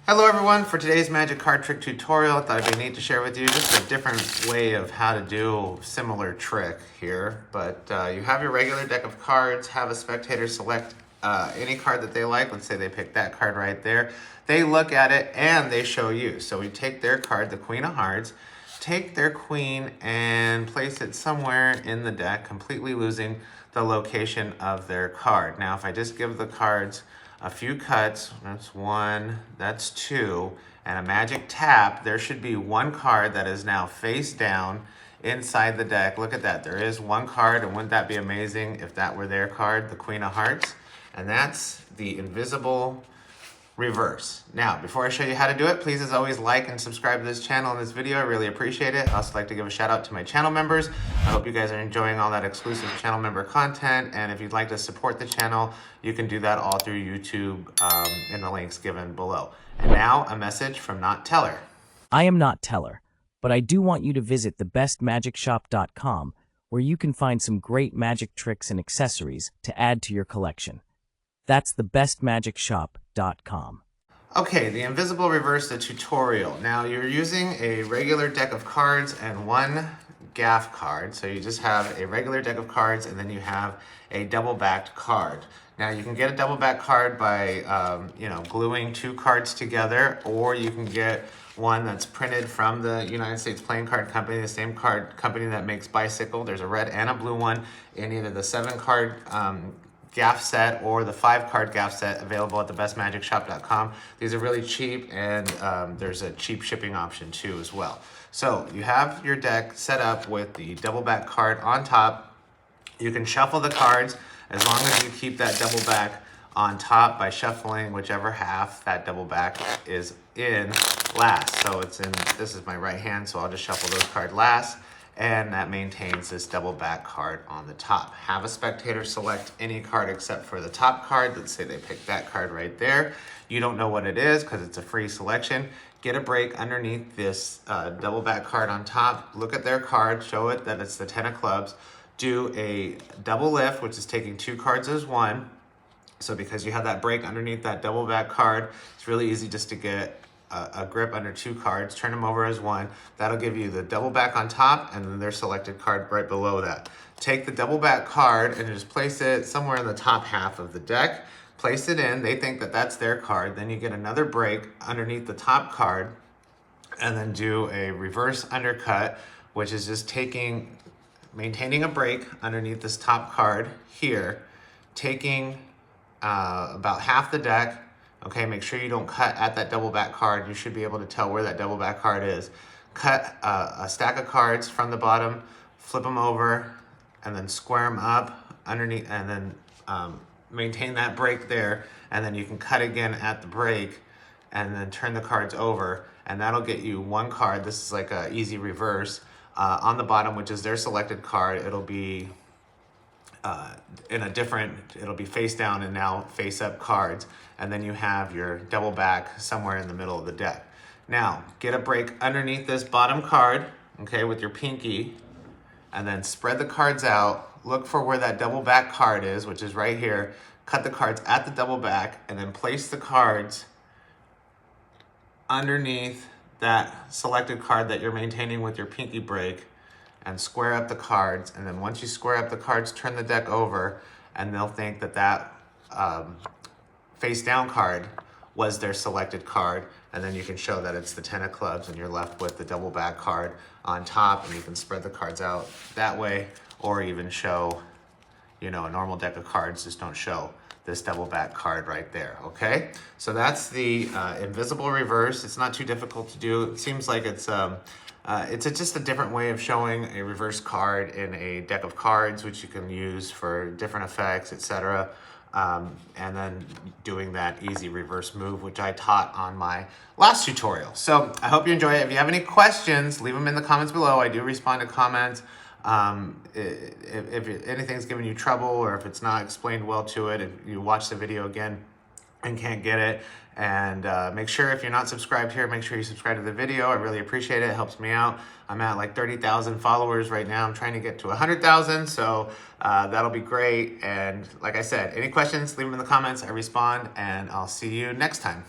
Hello everyone, for today's magic card trick tutorial, I thought it'd be neat to share with you just a different way of how to do a similar trick here. But you have your regular deck of cards, have a spectator select any card that they like. Let's say they pick that card right there. They look at it and they show you. So we take their card, the Queen of Hearts, take their queen and place it somewhere in the deck, completely losing the location of their card. Now if I just give the cards a few cuts, that's one, that's two, and a magic tap, there should be one card that is now face down inside the deck. Look at that, there is one card, and wouldn't that be amazing if that were their card, the Queen of Hearts? And that's the invisible reverse. Now, before I show you how to do it, please as always like and subscribe to this channel and this video. I really appreciate it. I also like to give a shout out to my channel members. I hope you guys are enjoying all that exclusive channel member content, and if you'd like to support the channel, you can do that all through YouTube in the links given below. And now, a message from Not Teller. I am Not Teller, but I do want you to visit thebestmagicshop.com, where you can find some great magic tricks and accessories to add to your collection. That's thebestmagicshop.com. Okay, the invisible reverse, the tutorial. Now you're using a regular deck of cards and one gaff card. So you just have a regular deck of cards and then you have a double-backed card. Now you can get a double-backed card by gluing two cards together, or you can get one that's printed from the United States Playing Card Company, the same card company that makes Bicycle. There's a red and a blue one in either the 7-card gaff set or the 5-card gaff set available at thebestmagicshop.com. These are really cheap, and there's a cheap shipping option too as well. So you have your deck set up with the double back card on top. You can shuffle the cards as long as you keep that double back on top by shuffling whichever half that double back is in last. So it's in, this is my right hand, so I'll just shuffle those cards last, and that maintains this double back card on the top. Have a spectator select any card except for the top card. Let's say they pick that card right there. You don't know what it is because it's a free selection. Get a break underneath this double back card on top. Look at their card, show it that it's the 10 of clubs. Do a double lift, which is taking two cards as one. So because you have that break underneath that double back card, it's really easy just to get a grip under two cards, turn them over as one. That'll give you the double back on top and then their selected card right below that. Take the double back card and just place it somewhere in the top half of the deck. Place it in, they think that that's their card. Then you get another break underneath the top card and then do a reverse undercut, which is just maintaining a break underneath this top card here, taking about half the deck. Okay, make sure you don't cut at that double back card. You should be able to tell where that double back card is. Cut a stack of cards from the bottom, flip them over, and then square them up underneath, and then maintain that break there. And then you can cut again at the break, and then turn the cards over, and that'll get you one card. This is like an easy reverse. On the bottom, which is their selected card, it'll be it'll be face down and now face up cards, and then you have your double back somewhere in the middle of the deck. Now get a break underneath this bottom card, okay, with your pinky, and then spread the cards out. Look for where that double back card is, which is right here. Cut the cards at the double back and then place the cards underneath that selected card that you're maintaining with your pinky break, and square up the cards. And then once you square up the cards, turn the deck over, and they'll think that that face down card was their selected card. And then you can show that it's the 10 of clubs, and you're left with the double back card on top, and you can spread the cards out that way, or even show, a normal deck of cards, just don't show this double back card right there, okay? So that's the invisible reverse. It's not too difficult to do. It seems like it's just a different way of showing a reverse card in a deck of cards, which you can use for different effects, etc. And then doing that easy reverse move, which I taught on my last tutorial. So I hope you enjoy it. If you have any questions, leave them in the comments below. I do respond to comments. If anything's giving you trouble, or if it's not explained well to it, if you watch the video again and can't get it, and make sure, if you're not subscribed here, make sure you subscribe to the video. I really appreciate it. It helps me out. I'm at like 30,000 followers right now. I'm trying to get to 100,000, so that'll be great. And like I said, any questions, leave them in the comments. I respond, and I'll see you next time.